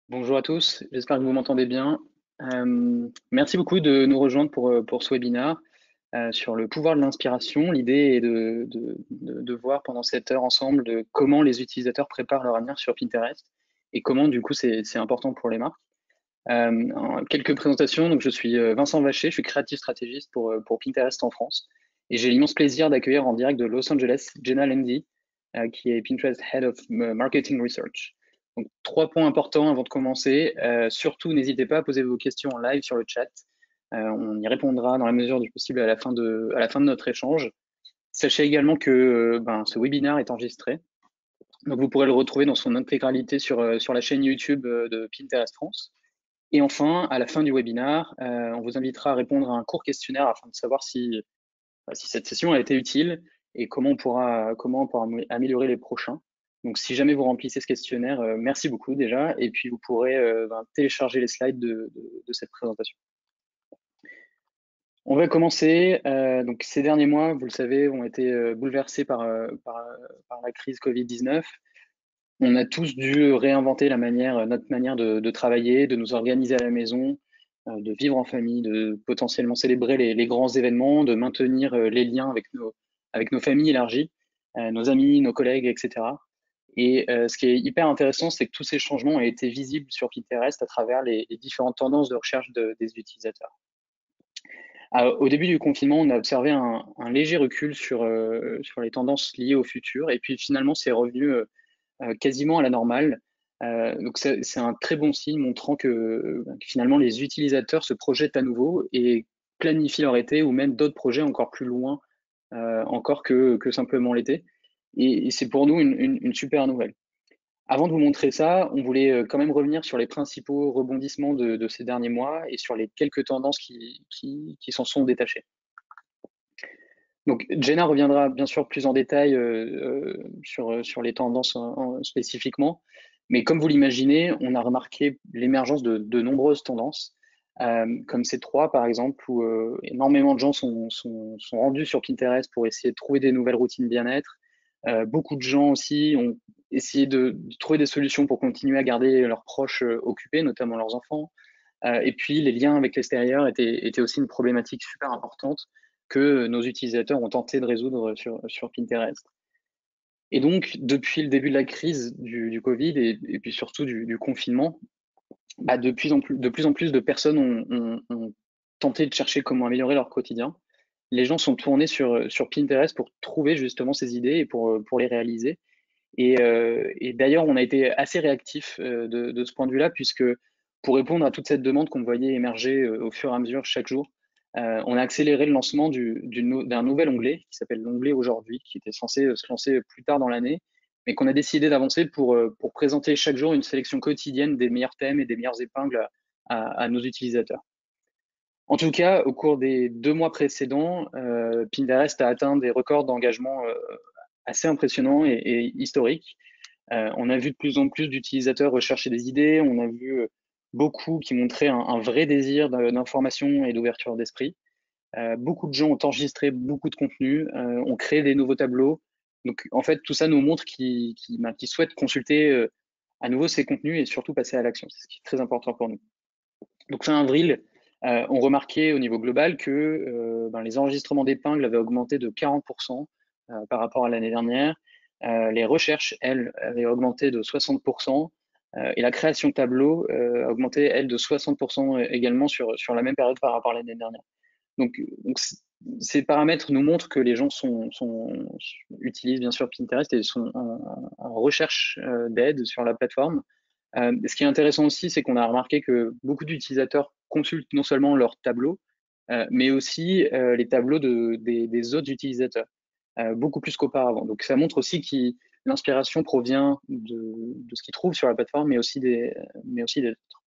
Bonjour à tous, j'espère que vous m'entendez bien. Merci beaucoup de nous rejoindre pour ce webinaire sur le pouvoir de l'inspiration. L'idée est de voir pendant cette heure ensemble de comment les utilisateurs préparent leur avenir sur Pinterest et comment du coup c'est important pour les marques. Quelques présentations, donc je suis Vincent Vacher, je suis créatif stratégiste pour Pinterest en France et j'ai l'immense plaisir d'accueillir en direct de Los Angeles Jenna Landy, qui est Pinterest Head of Marketing Research. Donc, 3 points importants avant de commencer. Surtout, n'hésitez pas à poser vos questions en live sur le chat. On y répondra dans la mesure du possible à la fin de notre échange. Sachez également que ce webinaire est enregistré. Donc, vous pourrez le retrouver dans son intégralité sur la chaîne YouTube de Pinterest France. Et enfin, à la fin du webinaire, on vous invitera à répondre à un court questionnaire afin de savoir si cette session a été utile et comment on pourra améliorer les prochains. Donc, si jamais vous remplissez ce questionnaire, merci beaucoup déjà, et puis vous pourrez télécharger les slides de cette présentation. On va commencer. Donc, ces derniers mois, vous le savez, ont été bouleversés par la crise Covid-19. On a tous dû réinventer notre manière de travailler, de nous organiser à la maison, de vivre en famille, de potentiellement célébrer les grands événements, de maintenir les liens avec nos familles élargies, nos amis, nos collègues, etc. Et ce qui est hyper intéressant, c'est que tous ces changements ont été visibles sur Pinterest à travers les différentes tendances de recherche des utilisateurs. Au début du confinement, on a observé un léger recul sur les tendances liées au futur, et puis finalement, c'est revenu quasiment à la normale. Donc c'est un très bon signe montrant que finalement les utilisateurs se projettent à nouveau et planifient leur été ou même d'autres projets encore plus loin encore que simplement l'été. Et c'est pour nous une super nouvelle. Avant de vous montrer ça, on voulait quand même revenir sur les principaux rebondissements de ces derniers mois et sur les quelques tendances qui s'en sont détachées. Donc Jenna reviendra bien sûr plus en détail sur les tendances spécifiquement, mais comme vous l'imaginez, on a remarqué l'émergence de nombreuses tendances, comme ces trois par exemple, où énormément de gens sont rendus sur Pinterest pour essayer de trouver des nouvelles routines bien-être. Beaucoup de gens aussi ont essayé de trouver des solutions pour continuer à garder leurs proches occupés, notamment leurs enfants. Et puis, les liens avec l'extérieur étaient aussi une problématique super importante que nos utilisateurs ont tenté de résoudre sur Pinterest. Et donc, depuis le début de la crise du Covid et puis surtout du confinement, de plus en plus de personnes ont tenté de chercher comment améliorer leur quotidien. Les gens sont tournés sur Pinterest pour trouver justement ces idées et pour les réaliser. Et d'ailleurs, on a été assez réactifs de ce point de vue-là, puisque pour répondre à toute cette demande qu'on voyait émerger au fur et à mesure chaque jour, on a accéléré le lancement d'un nouvel onglet qui s'appelle l'onglet Aujourd'hui, qui était censé se lancer plus tard dans l'année, mais qu'on a décidé d'avancer pour présenter chaque jour une sélection quotidienne des meilleurs thèmes et des meilleures épingles à nos utilisateurs. En tout cas, au cours des 2 mois précédents, Pinterest a atteint des records d'engagement assez impressionnants et historiques. On a vu de plus en plus d'utilisateurs rechercher des idées, on a vu beaucoup qui montraient un vrai désir d'information et d'ouverture d'esprit. Beaucoup de gens ont enregistré beaucoup de contenu, ont créé des nouveaux tableaux. Donc, en fait, tout ça nous montre qu'ils souhaitent consulter à nouveau ces contenus et surtout passer à l'action. C'est ce qui est très important pour nous. Donc, fin avril, on remarquait au niveau global que les enregistrements d'épingles avaient augmenté de 40% par rapport à l'année dernière. Les recherches, elles, avaient augmenté de 60%. Et la création de tableaux a augmenté, elle, de 60% également sur la même période par rapport à l'année dernière. Donc ces paramètres nous montrent que les gens utilisent bien sûr Pinterest et sont en recherche d'aide sur la plateforme. Ce qui est intéressant aussi, c'est qu'on a remarqué que beaucoup d'utilisateurs consultent non seulement leurs tableaux, mais aussi les tableaux des autres utilisateurs, beaucoup plus qu'auparavant. Donc ça montre aussi que l'inspiration provient de ce qu'ils trouvent sur la plateforme, mais aussi des autres.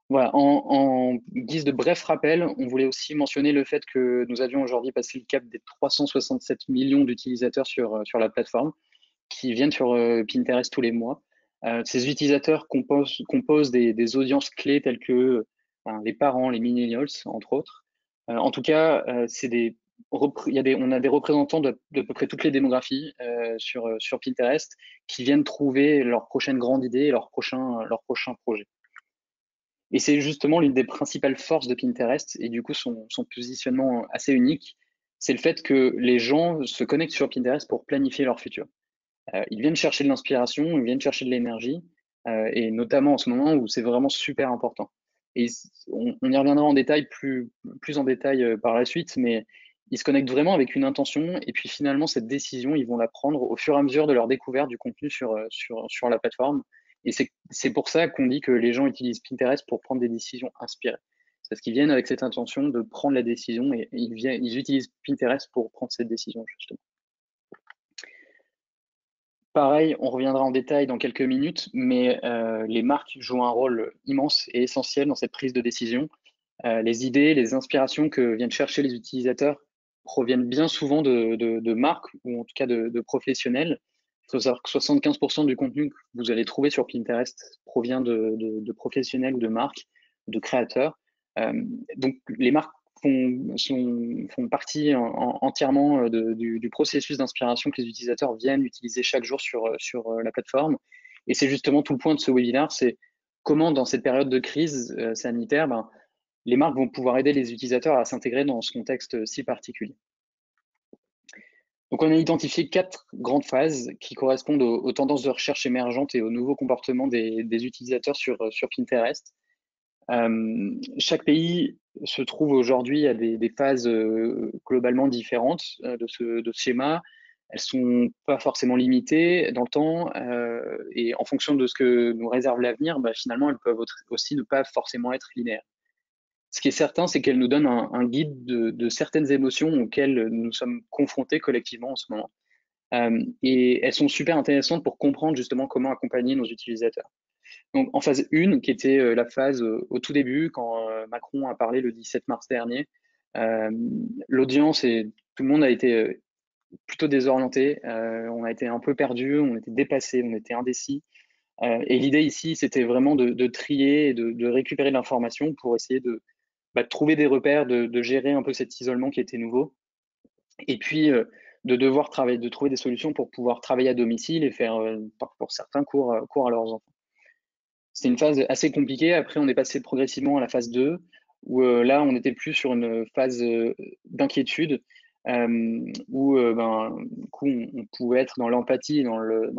Voilà, en guise de bref rappel, on voulait aussi mentionner le fait que nous avions aujourd'hui passé le cap des 367 millions d'utilisateurs sur la plateforme qui viennent sur Pinterest tous les mois. Ces utilisateurs composent des audiences clés telles que les parents, les millennials, entre autres. En tout cas, c'est on a des représentants de peu près toutes les démographies sur Pinterest qui viennent trouver leur prochaine grande idée et leur prochain projet. Et c'est justement l'une des principales forces de Pinterest et du coup son positionnement assez unique, c'est le fait que les gens se connectent sur Pinterest pour planifier leur futur. Ils viennent chercher de l'inspiration, ils viennent chercher de l'énergie, et notamment en ce moment où c'est vraiment super important. Et on y reviendra en détail, plus en détail par la suite, mais ils se connectent vraiment avec une intention, et puis finalement, cette décision, ils vont la prendre au fur et à mesure de leur découverte du contenu sur la plateforme. Et c'est pour ça qu'on dit que les gens utilisent Pinterest pour prendre des décisions inspirées. Parce qu'ils viennent avec cette intention de prendre la décision et ils utilisent Pinterest pour prendre cette décision, justement. Pareil, on reviendra en détail dans quelques minutes, mais les marques jouent un rôle immense et essentiel dans cette prise de décision. Les idées, les inspirations que viennent chercher les utilisateurs proviennent bien souvent de marques ou en tout cas de professionnels. Il faut savoir que 75% du contenu que vous allez trouver sur Pinterest provient de professionnels ou de marques, de créateurs. Donc les marques font partie entièrement du processus d'inspiration que les utilisateurs viennent utiliser chaque jour sur la plateforme. Et c'est justement tout le point de ce webinaire, c'est comment dans cette période de crise sanitaire, les marques vont pouvoir aider les utilisateurs à s'intégrer dans ce contexte si particulier. Donc on a identifié 4 grandes phases qui correspondent aux tendances de recherche émergentes et aux nouveaux comportements des utilisateurs sur Pinterest. Chaque pays se trouve aujourd'hui à des phases globalement différentes de ce schéma. Elles sont pas forcément limitées dans le temps et en fonction de ce que nous réserve l'avenir, finalement, elles peuvent aussi ne pas forcément être linéaires. Ce qui est certain, c'est qu'elles nous donnent un guide de certaines émotions auxquelles nous sommes confrontés collectivement en ce moment. Et elles sont super intéressantes pour comprendre justement comment accompagner nos utilisateurs. Donc, en phase 1, qui était la phase au tout début, quand Macron a parlé le 17 mars dernier, l'audience et tout le monde a été plutôt désorienté. On a été un peu perdu, on était dépassé, on était indécis. Et l'idée ici, c'était vraiment de trier et de récupérer de l'information pour essayer de trouver des repères, de gérer un peu cet isolement qui était nouveau. Et puis, de devoir travailler, de trouver des solutions pour pouvoir travailler à domicile et faire, pour certains, cours à leurs enfants. C'est une phase assez compliquée. Après, on est passé progressivement à la phase 2, où là, on était plus sur une phase d'inquiétude, où du coup, on pouvait être dans l'empathie, dans le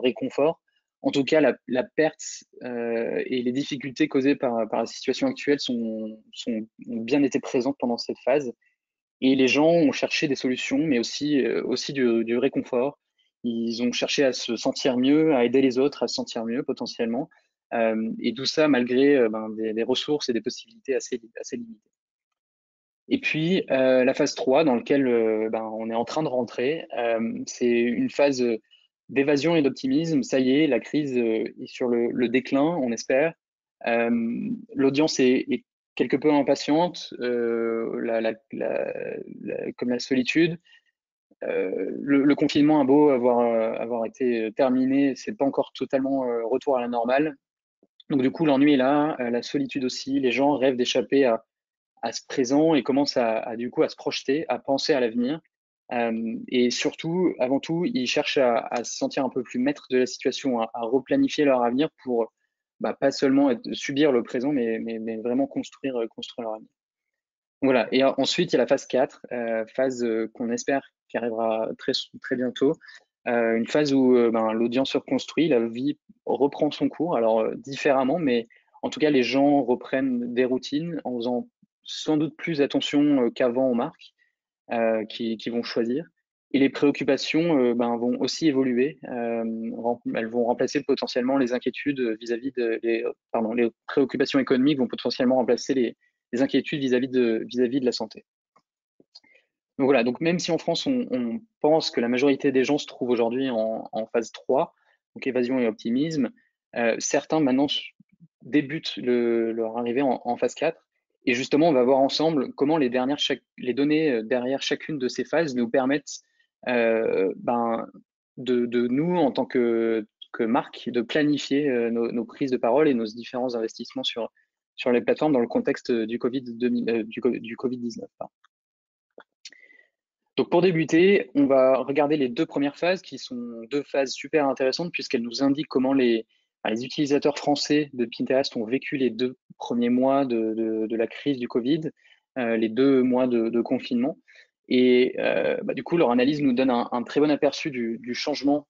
réconfort. En tout cas, la perte et les difficultés causées par la situation actuelle ont bien été présentes pendant cette phase. Et les gens ont cherché des solutions, mais aussi du réconfort. Ils ont cherché à se sentir mieux, à aider les autres à se sentir mieux potentiellement. Et tout ça malgré des ressources et des possibilités assez limitées. Et puis la phase 3 dans laquelle on est en train de rentrer, c'est une phase d'évasion et d'optimisme. Ça y est, la crise est sur le déclin, on espère. L'audience est quelque peu impatiente, comme la solitude. Le confinement a beau avoir été terminé, c'est pas encore totalement retour à la normale. Donc du coup, l'ennui est là, la solitude aussi. Les gens rêvent d'échapper à ce présent et commencent du coup à se projeter, à penser à l'avenir. Et surtout, avant tout, ils cherchent à se sentir un peu plus maîtres de la situation, à replanifier leur avenir pour pas seulement subir le présent, mais vraiment construire leur avenir. Voilà. Et ensuite, il y a la phase 4, phase qu'on espère qui arrivera très, très bientôt. Une phase où l'audience se reconstruit, la vie reprend son cours, alors différemment, mais en tout cas, les gens reprennent des routines en faisant sans doute plus attention qu'avant aux marques qui vont choisir. Et les préoccupations vont aussi évoluer. Elles vont remplacer potentiellement les inquiétudes vis-à-vis les préoccupations économiques vont potentiellement remplacer les inquiétudes vis-à-vis de la santé. Donc voilà, donc même si en France, on pense que la majorité des gens se trouvent aujourd'hui en phase 3, donc évasion et optimisme, certains maintenant débutent leur arrivée en phase 4. Et justement, on va voir ensemble comment les données derrière chacune de ces phases nous permettent de nous, en tant que marque, de planifier nos prises de parole et nos différents investissements sur les plateformes dans le contexte du Covid-19. Donc pour débuter, on va regarder les 2 premières phases qui sont 2 phases super intéressantes puisqu'elles nous indiquent comment les utilisateurs français de Pinterest ont vécu les 2 premiers mois de la crise du Covid, les 2 mois de confinement. Et du coup, leur analyse nous donne un très bon aperçu du changement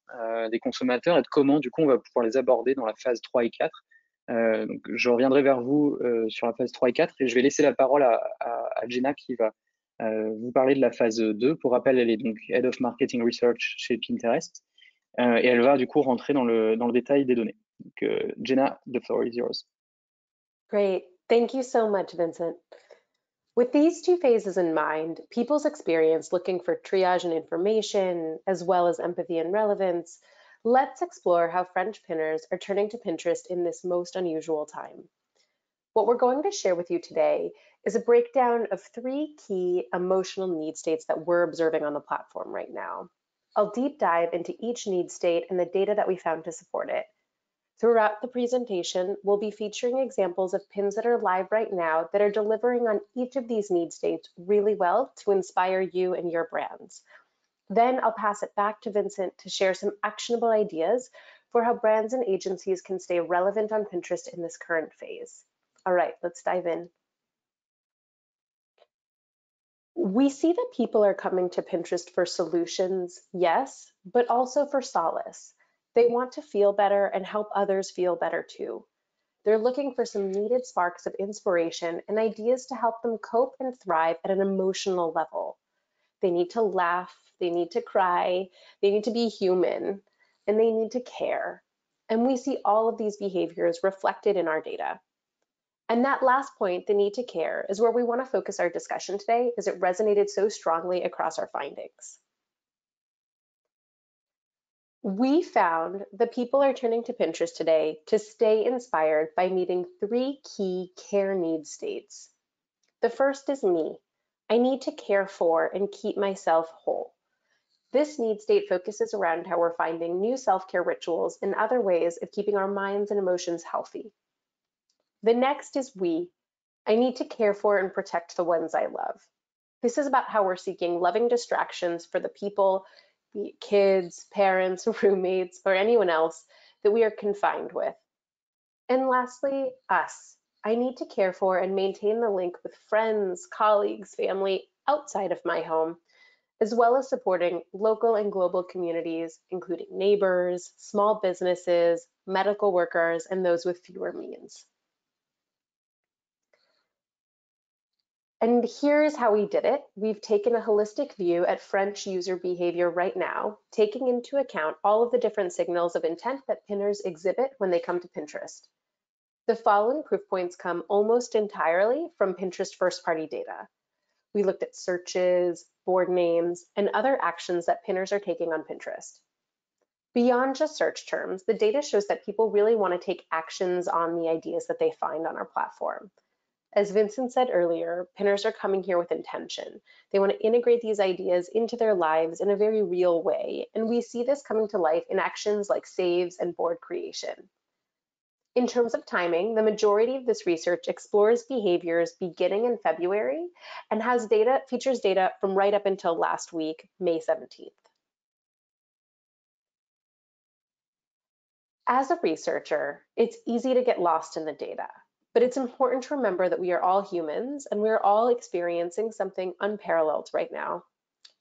des consommateurs et de comment, du coup, on va pouvoir les aborder dans la phase 3 et 4. Donc je reviendrai vers vous sur la phase 3 et 4 et je vais laisser la parole à Jenna qui va vous parler de la phase 2. Pour rappel, elle est donc Head of Marketing Research chez Pinterest et elle va du coup rentrer dans le détail des données. Donc, Jenna, the floor is yours. Great. Thank you so much, Vincent. With these two phases in mind, people's experience looking for triage and information, as well as empathy and relevance, let's explore how French pinners are turning to Pinterest in this most unusual time. What we're going to share with you today is a breakdown of 3 key emotional need states that we're observing on the platform right now. I'll deep dive into each need state and the data that we found to support it. Throughout the presentation, we'll be featuring examples of pins that are live right now that are delivering on each of these need states really well to inspire you and your brands. Then I'll pass it back to Vincent to share some actionable ideas for how brands and agencies can stay relevant on Pinterest in this current phase. All right, let's dive in. We see that people are coming to Pinterest for solutions, yes, but also for solace. They want to feel better and help others feel better too. They're looking for some needed sparks of inspiration and ideas to help them cope and thrive at an emotional level. They need to laugh, they need to cry, they need to be human, and they need to care. And we see all of these behaviors reflected in our data. And that last point, the need to care, is where we want to focus our discussion today, as it resonated so strongly across our findings. We found that people are turning to Pinterest today to stay inspired by meeting 3 key care need states. The first is me. I need to care for and keep myself whole. This need state focuses around how we're finding new self-care rituals and other ways of keeping our minds and emotions healthy. The next is we. I need to care for and protect the ones I love. This is about how we're seeking loving distractions for the people, be it kids, parents, roommates, or anyone else that we are confined with. And lastly, us. I need to care for and maintain the link with friends, colleagues, family outside of my home, as well as supporting local and global communities, including neighbors, small businesses, medical workers, and those with fewer means. And here's how we did it. We've taken a holistic view at French user behavior right now, taking into account all of the different signals of intent that pinners exhibit when they come to Pinterest. The following proof points come almost entirely from Pinterest first-party data. We looked at searches, board names, and other actions that pinners are taking on Pinterest. Beyond just search terms, the data shows that people really want to take actions on the ideas that they find on our platform. As Vincent said earlier, pinners are coming here with intention. They want to integrate these ideas into their lives in a very real way, and we see this coming to life in actions like saves and board creation. In terms of timing, the majority of this research explores behaviors beginning in February and features data from right up until last week, May 17th. As a researcher, it's easy to get lost in the data. But it's important to remember that we are all humans and we're all experiencing something unparalleled right now.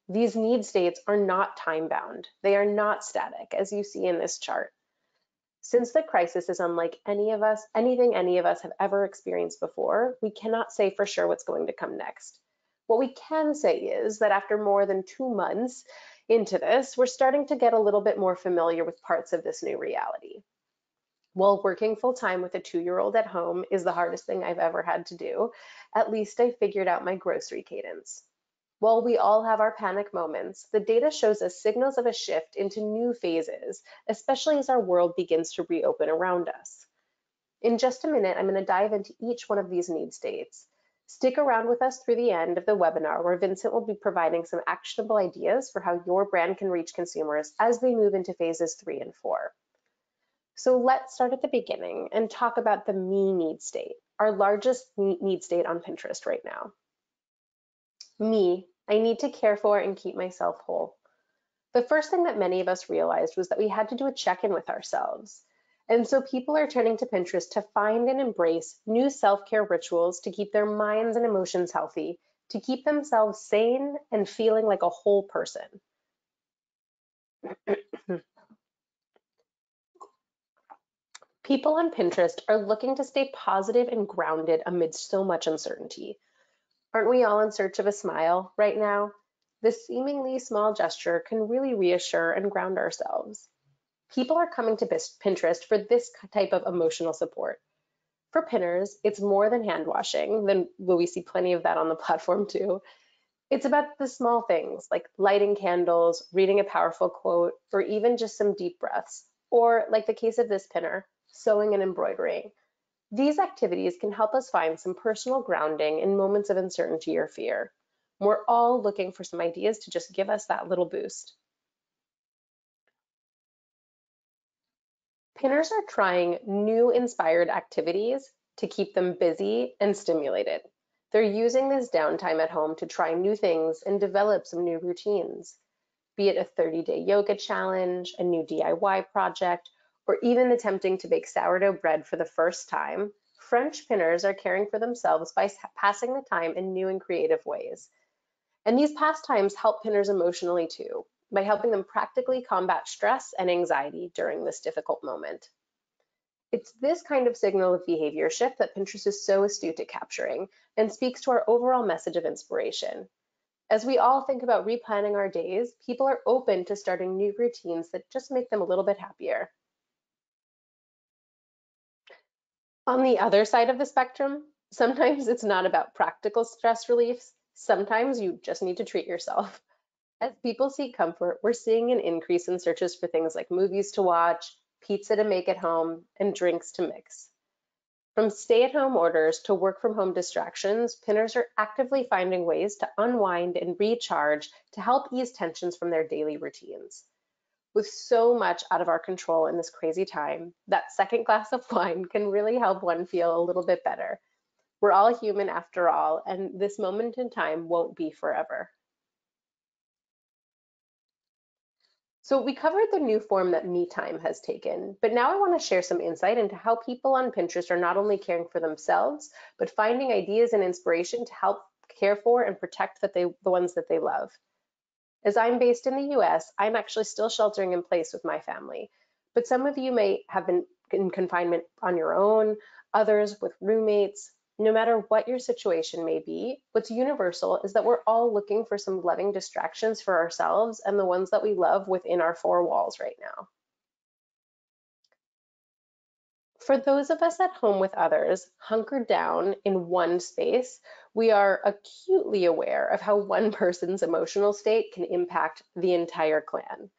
These need states are not time-bound. They are not static, as you see in this chart. Since the crisis is unlike anything any of us have ever experienced before, we cannot say for sure what's going to come next. What we can say is that after more than 2 months into this, we're starting to get a little bit more familiar with parts of this new reality. While working full-time with a 2-year-old at home is the hardest thing I've ever had to do, at least I figured out my grocery cadence. While we all have our panic moments, the data shows us signals of a shift into new phases, especially as our world begins to reopen around us. In just a minute, I'm going to dive into each one of these need states. Stick around with us through the end of the webinar, where Vincent will be providing some actionable ideas for how your brand can reach consumers as they move into phases 3 and 4. So let's start at the beginning and talk about the me need state, our largest need state on Pinterest right now. Me I need to care for and keep myself whole. The first thing that many of us realized was that we had to do a check-in with ourselves. And so people are turning to Pinterest to find and embrace new self-care rituals to keep their minds and emotions healthy, to keep themselves sane and feeling like a whole person. People on Pinterest are looking to stay positive and grounded amidst so much uncertainty. Aren't we all in search of a smile right now? This seemingly small gesture can really reassure and ground ourselves. People are coming to Pinterest for this type of emotional support. For pinners, it's more than hand washing, then will we see plenty of that on the platform too. It's about the small things like lighting candles, reading a powerful quote, or even just some deep breaths. Or, like the case of this pinner, sewing and embroidering. These activities can help us find some personal grounding in moments of uncertainty or fear. We're all looking for some ideas to just give us that little boost. Pinners are trying new inspired activities to keep them busy and stimulated. They're using this downtime at home to try new things and develop some new routines, be it a 30-day yoga challenge, a new DIY project, or even attempting to bake sourdough bread for the first time. French pinners are caring for themselves by passing the time in new and creative ways. And these pastimes help pinners emotionally too, by helping them practically combat stress and anxiety during this difficult moment. It's this kind of signal of behavior shift that Pinterest is so astute at capturing and speaks to our overall message of inspiration. As we all think about replanning our days, people are open to starting new routines that just make them a little bit happier. On the other side of the spectrum, sometimes it's not about practical stress reliefs. Sometimes you just need to treat yourself. As people seek comfort, we're seeing an increase in searches for things like movies to watch, pizza to make at home, and drinks to mix. From stay-at-home orders to work-from-home distractions, pinners are actively finding ways to unwind and recharge to help ease tensions from their daily routines. With so much out of our control in this crazy time, that second glass of wine can really help one feel a little bit better. We're all human after all, and this moment in time won't be forever. So we covered the new form that me time has taken, but now I want to share some insight into how people on Pinterest are not only caring for themselves, but finding ideas and inspiration to help care for and protect the ones that they love. As I'm based in the US, I'm actually still sheltering in place with my family, but some of you may have been in confinement on your own, others with roommates. No matter what your situation may be, what's universal is that we're all looking for some loving distractions for ourselves and the ones that we love within our four walls right now. For those of us at home with others, hunkered down in one space, we are acutely aware of how one person's emotional state can impact the entire clan.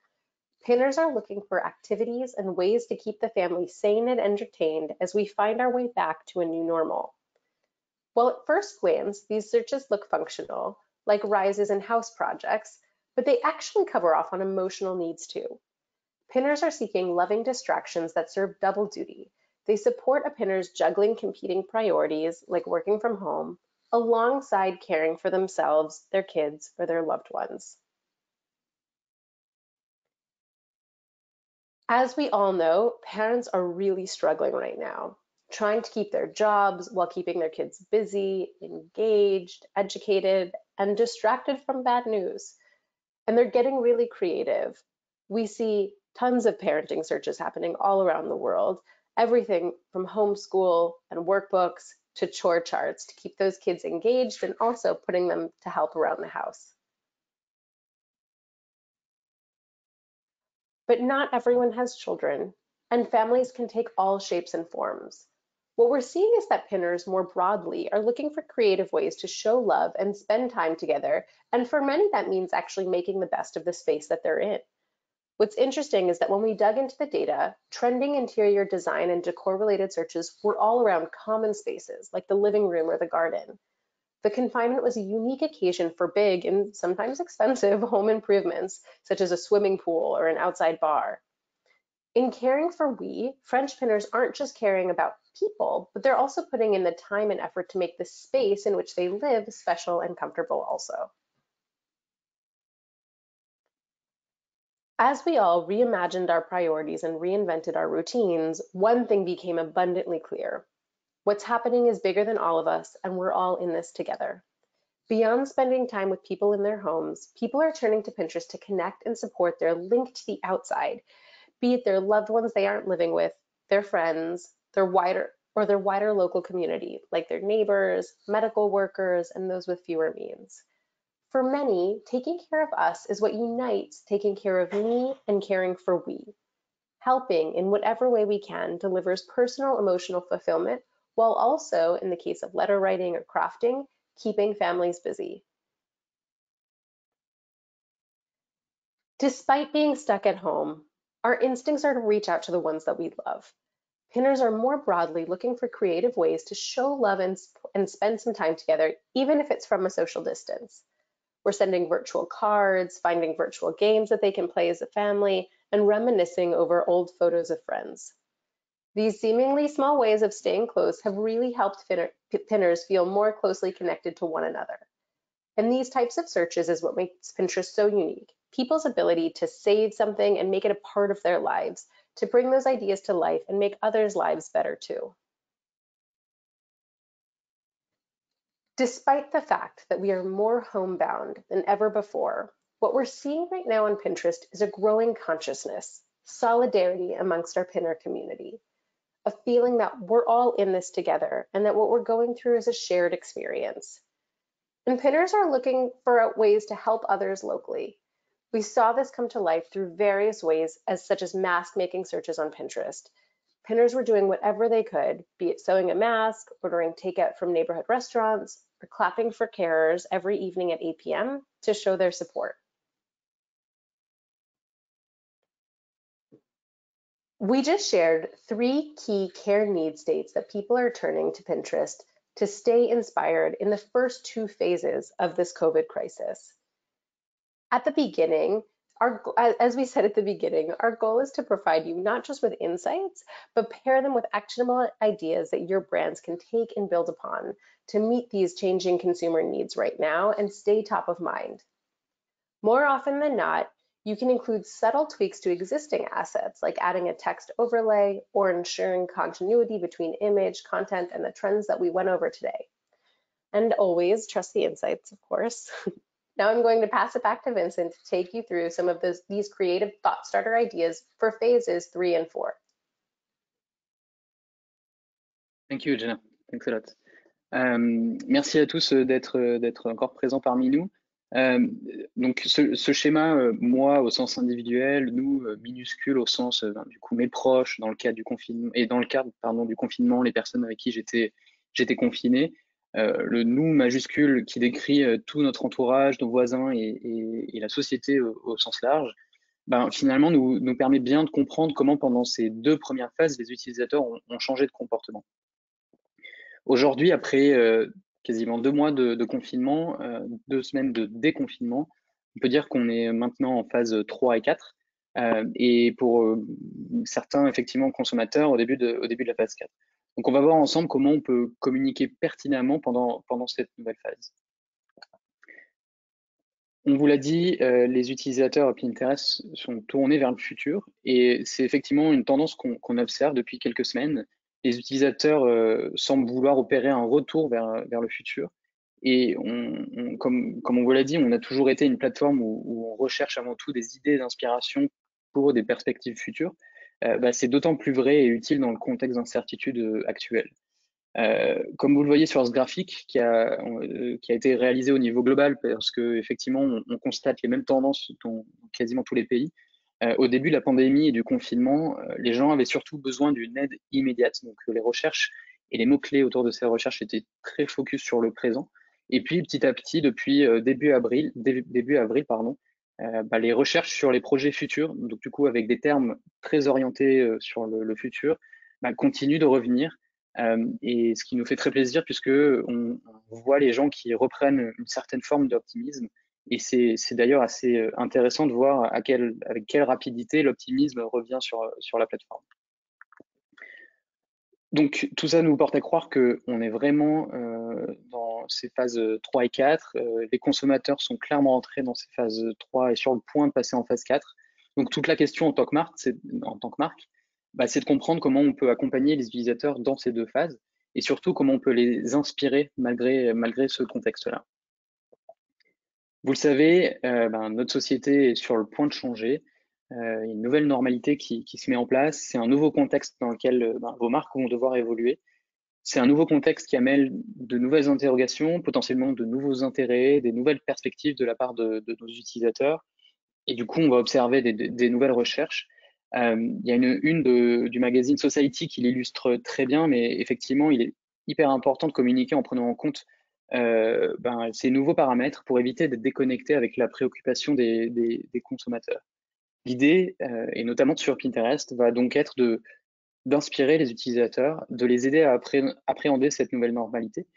Pinners are looking for activities and ways to keep the family sane and entertained as we find our way back to a new normal. While at first glance, these searches look functional, like rises in house projects, but they actually cover off on emotional needs too. Pinners are seeking loving distractions that serve double duty. They support a pinner's juggling competing priorities, like working from home, alongside caring for themselves, their kids, or their loved ones. As we all know, parents are really struggling right now, trying to keep their jobs while keeping their kids busy, engaged, educated, and distracted from bad news. And they're getting really creative. We see tons of parenting searches happening all around the world, everything from homeschool and workbooks to chore charts to keep those kids engaged and also putting them to help around the house. But not everyone has children, and families can take all shapes and forms. What we're seeing is that pinners more broadly are looking for creative ways to show love and spend time together, and for many that means actually making the best of the space that they're in. What's interesting is that when we dug into the data, trending interior design and decor related searches were all around common spaces like the living room or the garden. The confinement was a unique occasion for big and sometimes expensive home improvements, such as a swimming pool or an outside bar. In caring for we, French pinners aren't just caring about people, but they're also putting in the time and effort to make the space in which they live special and comfortable also. As we all reimagined our priorities and reinvented our routines, one thing became abundantly clear. What's happening is bigger than all of us, and we're all in this together. Beyond spending time with people in their homes, people are turning to Pinterest to connect and support their link to the outside, be it their loved ones they aren't living with, their friends, their wider local community, like their neighbors, medical workers, and those with fewer means. For many, taking care of us is what unites taking care of me and caring for we. Helping in whatever way we can delivers personal emotional fulfillment while also, in the case of letter writing or crafting, keeping families busy. Despite being stuck at home, our instincts are to reach out to the ones that we love. Pinners are more broadly looking for creative ways to show love and spend some time together, even if it's from a social distance. We're sending virtual cards, finding virtual games that they can play as a family, and reminiscing over old photos of friends. These seemingly small ways of staying close have really helped pinners feel more closely connected to one another. And these types of searches is what makes Pinterest so unique. People's ability to save something and make it a part of their lives, to bring those ideas to life and make others' lives better too. Despite the fact that we are more homebound than ever before, what we're seeing right now on Pinterest is a growing consciousness, solidarity amongst our pinner community, a feeling that we're all in this together and that what we're going through is a shared experience. And pinners are looking for ways to help others locally. We saw this come to life through various ways, such as mask making searches on Pinterest. Pinners were doing whatever they could, be it sewing a mask, ordering takeout from neighborhood restaurants, or clapping for carers every evening at 8 p.m. to show their support. We just shared 3 key care need states that people are turning to Pinterest to stay inspired in the first 2 phases of this COVID crisis. At the beginning, as we said at the beginning, our goal is to provide you not just with insights, but pair them with actionable ideas that your brands can take and build upon to meet these changing consumer needs right now and stay top of mind. More often than not, you can include subtle tweaks to existing assets, like adding a text overlay or ensuring continuity between image, content, and the trends that we went over today. And always trust the insights, of course. Now I'm going to pass it back to Vincent to take you through some of these creative thought starter ideas for phases 3 and 4. Thank you, Jenna. Thanks a lot. Merci à tous d'être encore présents parmi nous. Donc ce schéma, moi au sens individuel, nous minuscule au sens du coup mes proches dans le cadre du confinement et dans le cadre du confinement, les personnes avec qui j'étais confiné. Le nous majuscule qui décrit tout notre entourage, nos voisins et la société au sens large, finalement nous permet bien de comprendre comment pendant ces 2 premières phases, les utilisateurs ont changé de comportement. Aujourd'hui, après quasiment 2 mois de confinement, 2 semaines de déconfinement, on peut dire qu'on est maintenant en phase 3 et 4, et pour certains effectivement consommateurs au début de la phase 4. Donc on va voir ensemble comment on peut communiquer pertinemment pendant cette nouvelle phase. On vous l'a dit, les utilisateurs Pinterest sont tournés vers le futur et c'est effectivement une tendance qu'on observe depuis quelques semaines. Les utilisateurs semblent vouloir opérer un retour vers le futur et comme on vous l'a dit, on a toujours été une plateforme où on recherche avant tout des idées d'inspiration pour des perspectives futures. C'est d'autant plus vrai et utile dans le contexte d'incertitude actuel. Comme vous le voyez sur ce graphique qui a été réalisé au niveau global, parce que effectivement on constate les mêmes tendances dans quasiment tous les pays. Au début de la pandémie et du confinement, les gens avaient surtout besoin d'une aide immédiate. Donc les recherches et les mots-clés autour de ces recherches étaient très focus sur le présent. Et puis petit à petit, depuis début avril, pardon, les recherches sur les projets futurs, donc du coup avec des termes très orientés sur le futur, continuent de revenir. Et ce qui nous fait très plaisir puisque on voit les gens qui reprennent une certaine forme d'optimisme. Et c'est d'ailleurs assez intéressant de voir avec quelle rapidité l'optimisme revient sur la plateforme. Donc tout ça nous porte à croire qu'on est vraiment dans ces phases 3 et 4. Les consommateurs sont clairement entrés dans ces phases 3 et sur le point de passer en phase 4. Donc toute la question en tant que marque, c'est de comprendre comment on peut accompagner les utilisateurs dans ces deux phases et surtout comment on peut les inspirer malgré ce contexte-là. Vous le savez, notre société est sur le point de changer. Il y a une nouvelle normalité qui se met en place. C'est un nouveau contexte dans lequel vos marques vont devoir évoluer. C'est un nouveau contexte qui amène de nouvelles interrogations, potentiellement de nouveaux intérêts, des nouvelles perspectives de la part de nos utilisateurs. Et du coup, on va observer des nouvelles recherches. Il y a du magazine Society qui l'illustre très bien, mais effectivement, il est hyper important de communiquer en prenant en compte ces nouveaux paramètres pour éviter d'être déconnecté avec la préoccupation des consommateurs. L'idée, et notamment sur Pinterest, va donc être d'inspirer les utilisateurs, de les aider à appréhender cette nouvelle normalité.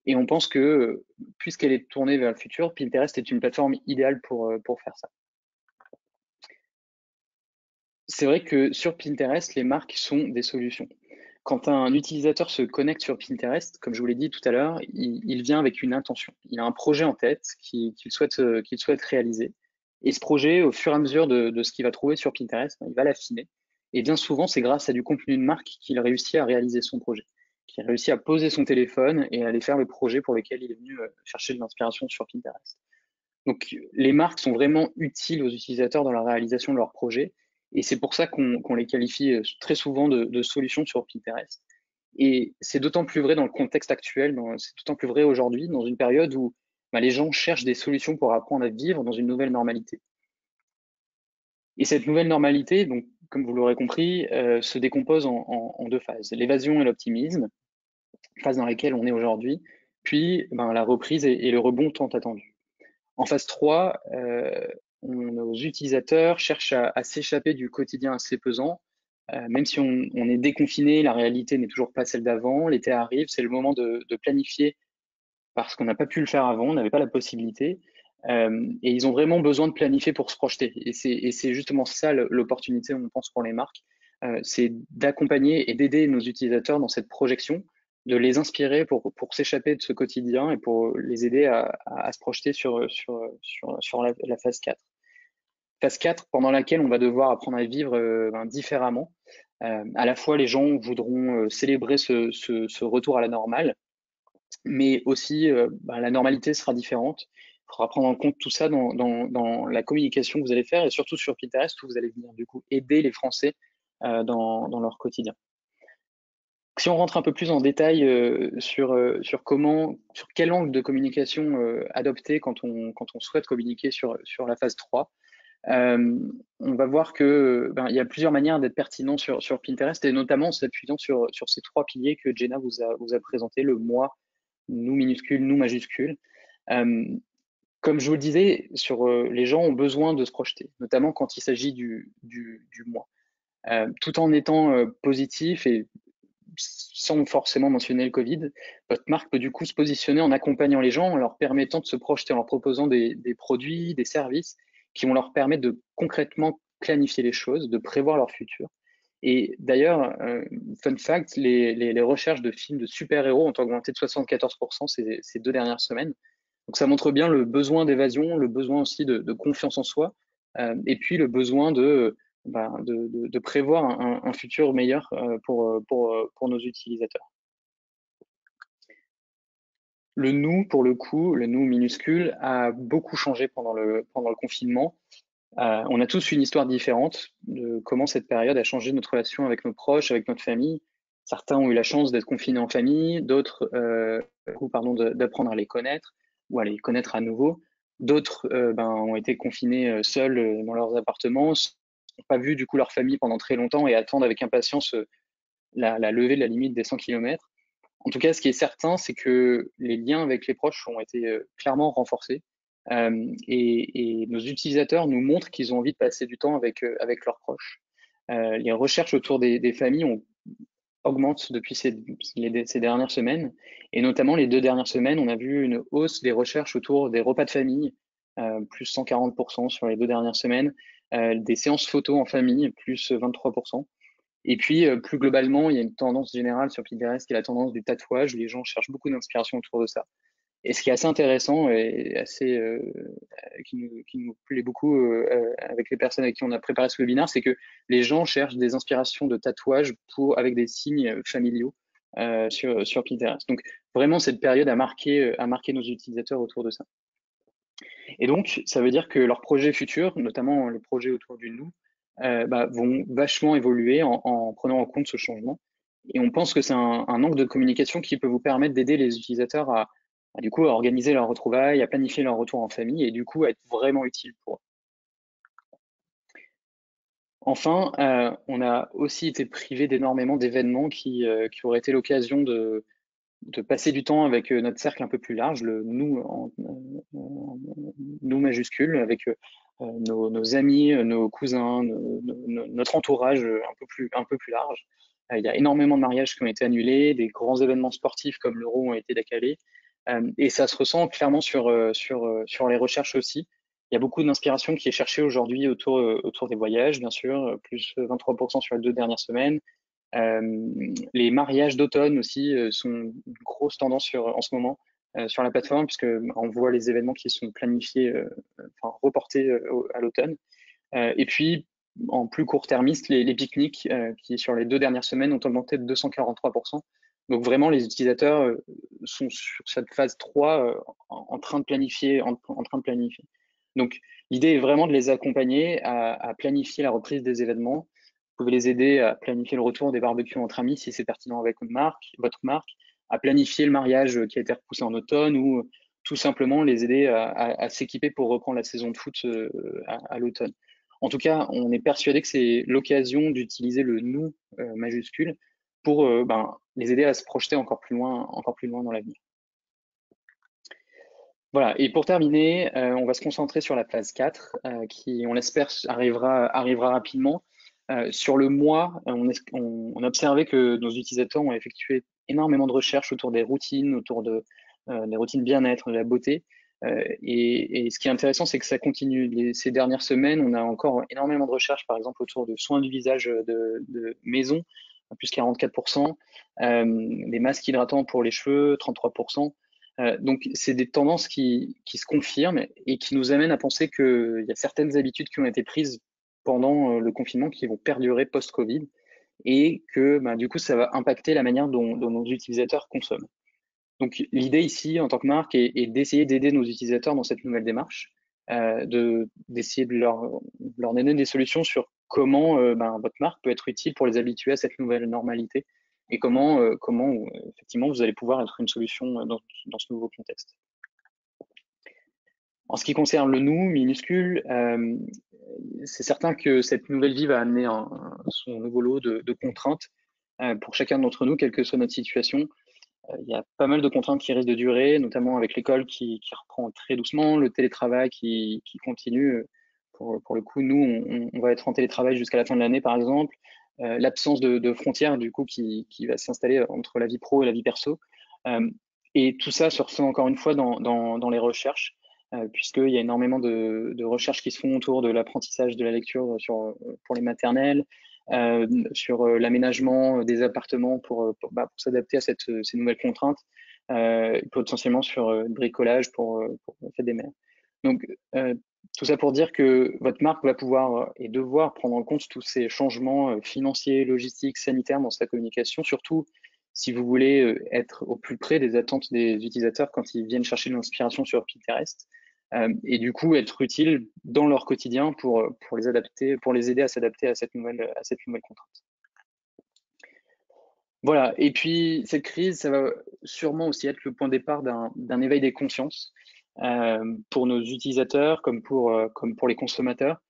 Et on pense que, puisqu'elle est tournée vers le futur, Pinterest est une plateforme idéale pour faire ça. C'est vrai que sur Pinterest, les marques sont des solutions. Quand un utilisateur se connecte sur Pinterest, comme je vous l'ai dit tout à l'heure, il vient avec une intention. Il a un projet en tête qu'il souhaite réaliser. Et ce projet, au fur et à mesure de ce qu'il va trouver sur Pinterest, il va l'affiner. Et bien souvent, c'est grâce à du contenu de marque qu'il réussit à réaliser son projet, qu'il réussit à poser son téléphone et à aller faire le projet pour lequel il est venu chercher de l'inspiration sur Pinterest. Donc, les marques sont vraiment utiles aux utilisateurs dans la réalisation de leurs projets. Et c'est pour ça qu'on les qualifie très souvent de solutions sur Pinterest. Et c'est d'autant plus vrai dans le contexte actuel, c'est d'autant plus vrai aujourd'hui, dans une période où les gens cherchent des solutions pour apprendre à vivre dans une nouvelle normalité. Et cette nouvelle normalité, donc, comme vous l'aurez compris, se décompose en deux phases. L'évasion et l'optimisme, phase dans laquelle on est aujourd'hui, puis la reprise et le rebond tant attendu. En phase 3, nos utilisateurs cherchent à s'échapper du quotidien assez pesant. Même si on est déconfiné, la réalité n'est toujours pas celle d'avant. L'été arrive, c'est le moment de planifier parce qu'on n'a pas pu le faire avant, on n'avait pas la possibilité. Et ils ont vraiment besoin de planifier pour se projeter. Et c'est justement ça l'opportunité, on pense, pour les marques. C'est d'accompagner et d'aider nos utilisateurs dans cette projection, de les inspirer pour s'échapper de ce quotidien et pour les aider à se projeter sur la phase 4. Phase 4, pendant laquelle on va devoir apprendre à vivre différemment. À la fois, les gens voudront célébrer ce retour à la normale, mais aussi la normalité sera différente. Il faudra prendre en compte tout ça dans la communication que vous allez faire et surtout sur Pinterest où vous allez venir du coup aider les Français dans leur quotidien. Si on rentre un peu plus en détail sur quel angle de communication adopter quand on souhaite communiquer sur la phase 3, on va voir que il y a plusieurs manières d'être pertinent sur Pinterest et notamment en s'appuyant sur ces trois piliers que Jenna vous a présenté, le moi, nous minuscule, nous majuscule. Comme je vous le disais, les gens ont besoin de se projeter, notamment quand il s'agit du moi. Tout en étant positif et sans forcément mentionner le Covid, votre marque peut du coup se positionner en accompagnant les gens, en leur permettant de se projeter, en leur proposant des produits, des services qui vont leur permettre de concrètement planifier les choses, de prévoir leur futur. Et d'ailleurs, fun fact, les recherches de films de super-héros ont augmenté de 74% ces 2 dernières semaines. Donc ça montre bien le besoin d'évasion, le besoin aussi de confiance en soi, et puis le besoin de prévoir un futur meilleur pour nos utilisateurs. Le nous, pour le coup, le nous minuscule, a beaucoup changé pendant le confinement. On a tous une histoire différente de comment cette période a changé notre relation avec nos proches, avec notre famille. Certains ont eu la chance d'être confinés en famille, d'autres d'apprendre à les connaître ou à les connaître à nouveau. D'autres ont été confinés seuls dans leurs appartements, n'ont pas vu du coup leur famille pendant très longtemps et attendent avec impatience la levée de la limite des 100 km. En tout cas, ce qui est certain, c'est que les liens avec les proches ont été clairement renforcés. Et nos utilisateurs nous montrent qu'ils ont envie de passer du temps avec leurs proches. Les recherches autour des familles augmentent depuis ces dernières semaines. Et notamment les 2 dernières semaines, on a vu une hausse des recherches autour des repas de famille, plus 140% sur les 2 dernières semaines, des séances photos en famille, plus 23%. Et puis, plus globalement, il y a une tendance générale sur Pinterest qui est la tendance du tatouage, où les gens cherchent beaucoup d'inspiration autour de ça. Et ce qui est assez intéressant et assez, qui nous plaît beaucoup avec les personnes avec qui on a préparé ce webinaire, c'est que les gens cherchent des inspirations de tatouages avec des signes familiaux sur Pinterest. Donc vraiment, cette période a marqué nos utilisateurs autour de ça. Et donc, ça veut dire que leurs projets futurs, notamment les projets autour du nous, vont vachement évoluer en prenant en compte ce changement. Et on pense que c'est un angle de communication qui peut vous permettre d'aider les utilisateurs du coup, à organiser leurs retrouvailles, à planifier leur retour en famille et du coup, à être vraiment utile pour eux. Enfin, on a aussi été privé d'énormément d'événements qui auraient été l'occasion de passer du temps avec notre cercle un peu plus large, le nous, nous majuscule, avec nos amis, nos cousins, notre entourage un peu plus large. Il y a énormément de mariages qui ont été annulés, des grands événements sportifs comme l'Euro ont été décalés, et ça se ressent clairement sur les recherches aussi. Il y a beaucoup d'inspiration qui est cherchée aujourd'hui autour des voyages, bien sûr, plus 23% sur les 2 dernières semaines. Les mariages d'automne aussi sont une grosse tendance en ce moment sur la plateforme, puisque on voit les événements qui sont planifiés, enfin reportés à l'automne. Et puis, en plus court-termiste, les pique-niques qui, sur les 2 dernières semaines, ont augmenté de 243%. Donc vraiment, les utilisateurs sont sur cette phase 3 en train de planifier, en train de planifier. Donc, l'idée est vraiment de les accompagner à planifier la reprise des événements. Vous pouvez les aider à planifier le retour des barbecues entre amis si c'est pertinent avec votre marque, à planifier le mariage qui a été repoussé en automne ou tout simplement les aider à s'équiper pour reprendre la saison de foot à l'automne. En tout cas, on est persuadé que c'est l'occasion d'utiliser le nous majuscule pour les aider à se projeter encore plus loin dans l'avenir. Voilà, et pour terminer, on va se concentrer sur la phase 4, qui, on l'espère, arrivera rapidement. Sur le mois, on a observé que nos utilisateurs ont effectué énormément de recherches autour des routines, autour des routines bien-être, de la beauté. Et ce qui est intéressant, c'est que ça continue. Ces dernières semaines, on a encore énormément de recherches, par exemple, autour de soins du visage de maison, plus 44%, des masques hydratants pour les cheveux, 33%. Donc, c'est des tendances qui se confirment et qui nous amènent à penser qu'il y a certaines habitudes qui ont été prises pendant le confinement qui vont perdurer post-Covid et que du coup, ça va impacter la manière dont nos utilisateurs consomment. Donc, l'idée ici, en tant que marque, est d'essayer d'aider nos utilisateurs dans cette nouvelle démarche, d'essayer de leur donner des solutions sur comment votre marque peut être utile pour les habituer à cette nouvelle normalité et comment effectivement vous allez pouvoir être une solution dans ce nouveau contexte. En ce qui concerne le nous minuscule, c'est certain que cette nouvelle vie va amener son nouveau lot de contraintes pour chacun d'entre nous, quelle que soit notre situation. Il y a pas mal de contraintes qui risquent de durer, notamment avec l'école qui reprend très doucement, le télétravail qui continue. Pour le coup, nous, on va être en télétravail jusqu'à la fin de l'année, par exemple. L'absence de frontières, du coup, qui va s'installer entre la vie pro et la vie perso. Et tout ça se ressent encore une fois dans les recherches, puisqu'il y a énormément de recherches qui se font autour de l'apprentissage de la lecture pour les maternelles, sur l'aménagement des appartements pour s'adapter à ces nouvelles contraintes, potentiellement sur le bricolage pour la fête des mères. Donc, tout ça pour dire que votre marque va pouvoir et devoir prendre en compte tous ces changements financiers, logistiques, sanitaires dans sa communication, surtout si vous voulez être au plus près des attentes des utilisateurs quand ils viennent chercher de l'inspiration sur Pinterest. Et du coup être utile dans leur quotidien pour les adapter, pour les aider à s'adapter à cette nouvelle contrainte. Voilà. Et puis cette crise, ça va sûrement aussi être le point de départ d'un éveil des consciences pour nos utilisateurs comme pour les consommateurs.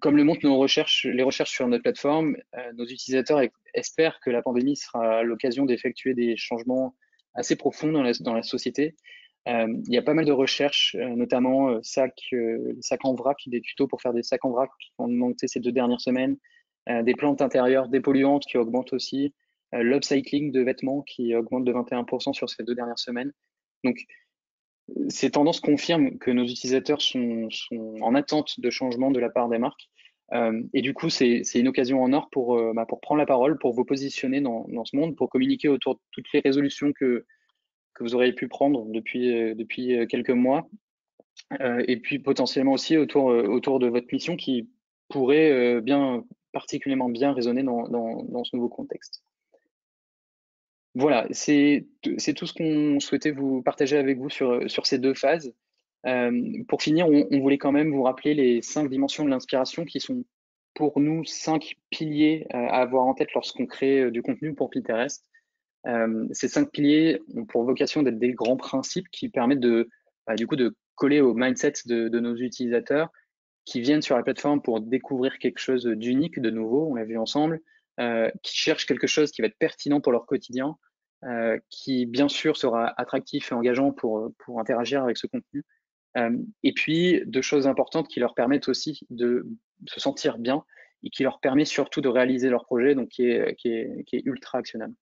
Comme le montrent les recherches sur notre plateforme, nos utilisateurs espèrent que la pandémie sera l'occasion d'effectuer des changements assez profonds dans la société. Il y a pas mal de recherches, notamment les sacs en vrac, des tutos pour faire des sacs en vrac qui ont augmenté ces 2 dernières semaines, des plantes intérieures dépolluantes qui augmentent aussi, l'upcycling de vêtements qui augmente de 21% sur ces 2 dernières semaines. Donc, ces tendances confirment que nos utilisateurs sont en attente de changements de la part des marques. Et du coup, c'est une occasion en or pour prendre la parole, pour vous positionner dans ce monde, pour communiquer autour de toutes les résolutions que que vous auriez pu prendre depuis quelques mois, et puis potentiellement aussi autour de votre mission qui pourrait particulièrement bien résonner dans ce nouveau contexte. Voilà, c'est tout ce qu'on souhaitait vous partager avec vous sur ces 2 phases. Pour finir, on voulait quand même vous rappeler les 5 dimensions de l'inspiration qui sont pour nous 5 piliers à avoir en tête lorsqu'on crée du contenu pour Pinterest. Ces 5 piliers ont pour vocation d'être des grands principes qui permettent du coup, de coller au mindset de nos utilisateurs qui viennent sur la plateforme pour découvrir quelque chose d'unique, de nouveau, on l'a vu ensemble, qui cherchent quelque chose qui va être pertinent pour leur quotidien, qui bien sûr sera attractif et engageant pour interagir avec ce contenu. Et puis, 2 choses importantes qui leur permettent aussi de se sentir bien et qui leur permet surtout de réaliser leur projet, donc qui est ultra actionnable.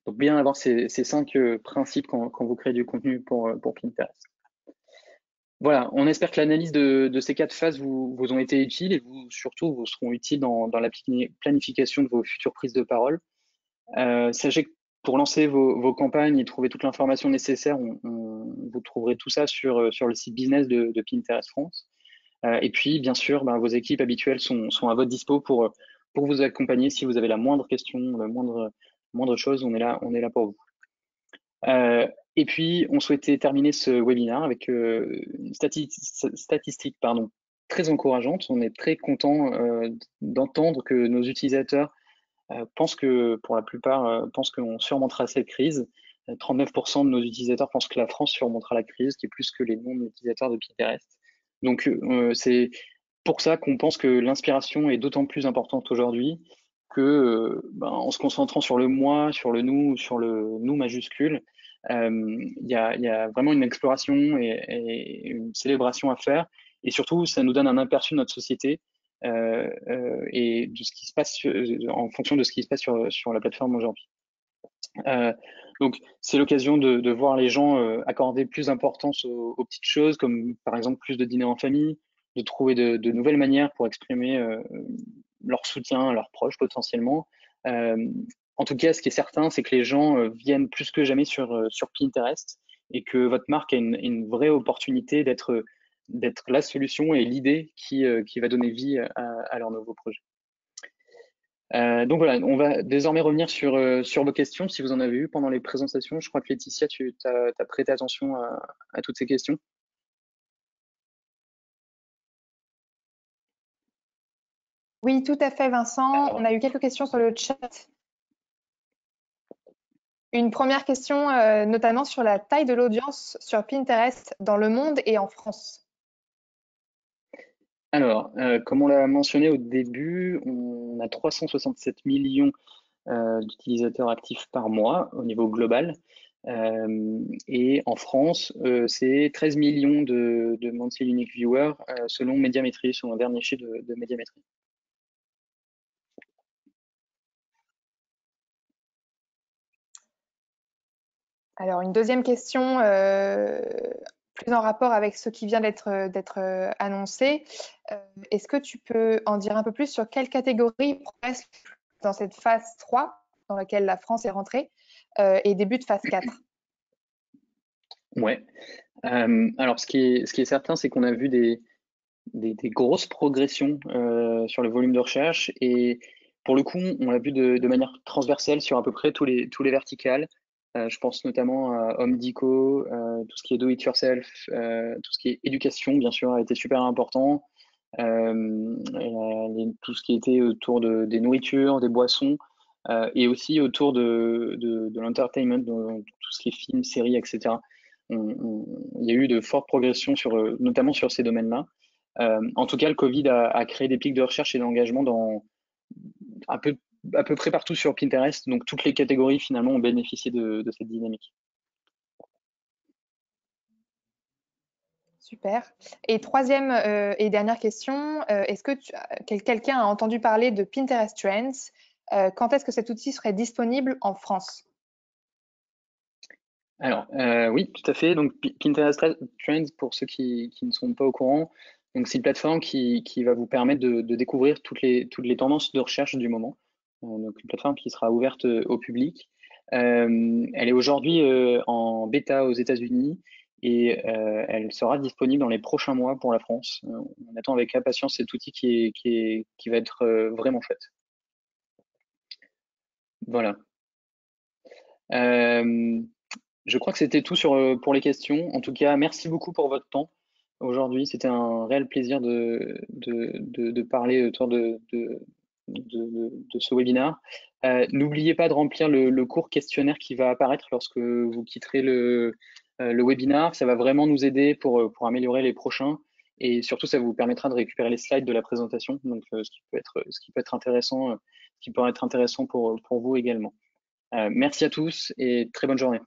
Donc bien avoir ces 5 principes quand vous créez du contenu pour Pinterest. Voilà, on espère que l'analyse de ces 4 phases vous ont été utiles et surtout vous seront utiles dans la planification de vos futures prises de parole. Sachez que pour lancer vos campagnes et trouver toute l'information nécessaire, vous trouverez tout ça sur le site business de Pinterest France. Et puis, bien sûr, vos équipes habituelles sont à votre dispo pour vous accompagner si vous avez la moindre question, la moindre chose, on est là pour vous. Et puis, on souhaitait terminer ce webinaire avec une statistique très encourageante. On est très content d'entendre que nos utilisateurs pensent que, pour la plupart, pensent qu'on surmontera cette crise. 39% de nos utilisateurs pensent que la France surmontera la crise, qui est plus que les non-utilisateurs de Pinterest. Donc, c'est pour ça qu'on pense que l'inspiration est d'autant plus importante aujourd'hui que, en se concentrant sur le moi, sur le nous majuscule, il y a vraiment une exploration et une célébration à faire. Et surtout, ça nous donne un aperçu de notre société et de ce qui se passe en fonction de ce qui se passe sur la plateforme aujourd'hui. Donc, c'est l'occasion de voir les gens accorder plus d'importance aux petites choses, comme par exemple plus de dîners en famille, de trouver de nouvelles manières pour exprimer leur soutien à leurs proches potentiellement. En tout cas, ce qui est certain, c'est que les gens viennent plus que jamais sur Pinterest et que votre marque a une vraie opportunité d'être la solution et l'idée qui va donner vie à leur nouveau projet. Donc voilà, on va désormais revenir sur vos questions, si vous en avez eu pendant les présentations. Je crois que Laetitia, tu as prêté attention à toutes ces questions. Oui, tout à fait, Vincent. On a eu quelques questions sur le chat. Une première question, notamment sur la taille de l'audience sur Pinterest dans le monde et en France. Alors, comme on l'a mentionné au début, on a 367 millions d'utilisateurs actifs par mois au niveau global. Et en France, c'est 13 millions de monthly unique viewers selon Médiamétrie, selon un dernier chiffre de Médiamétrie. Alors, une deuxième question, plus en rapport avec ce qui vient d'être annoncé. Est-ce que tu peux en dire un peu plus sur quelle catégorie progresse dans cette phase 3 dans laquelle la France est rentrée et début de phase 4? Ouais. Alors, ce qui est certain, c'est qu'on a vu des grosses progressions sur le volume de recherche et pour le coup, on l'a vu de manière transversale sur à peu près tous les verticales. Je pense notamment à Home Deco, tout ce qui est do it yourself, tout ce qui est éducation, bien sûr, a été super important. Tout ce qui était autour des nourritures, des boissons, et aussi autour de l'entertainment, tout ce qui est films, séries, etc. Il y a eu de fortes progressions notamment sur ces domaines-là. En tout cas, le Covid a créé des pics de recherche et d'engagement dans à peu près partout sur Pinterest. Donc, toutes les catégories, finalement, ont bénéficié de cette dynamique. Super. Et troisième et dernière question, est-ce que quelqu'un a entendu parler de Pinterest Trends? Quand est-ce que cet outil serait disponible en France? Alors, oui, tout à fait. Donc, Pinterest Trends, pour ceux qui ne sont pas au courant, donc c'est une plateforme qui va vous permettre de découvrir toutes les tendances de recherche du moment. Donc, une plateforme qui sera ouverte au public. Elle est aujourd'hui en bêta aux États-Unis et elle sera disponible dans les prochains mois pour la France. On attend avec impatience cet outil qui va être vraiment chouette. Voilà. Je crois que c'était tout pour les questions. En tout cas, merci beaucoup pour votre temps aujourd'hui. C'était un réel plaisir de parler autour de ce webinaire. N'oubliez pas de remplir le court questionnaire qui va apparaître lorsque vous quitterez le webinaire. Ça va vraiment nous aider pour améliorer les prochains. Et surtout, ça vous permettra de récupérer les slides de la présentation, donc ce qui peut être intéressant, pour vous également. Merci à tous et très bonne journée.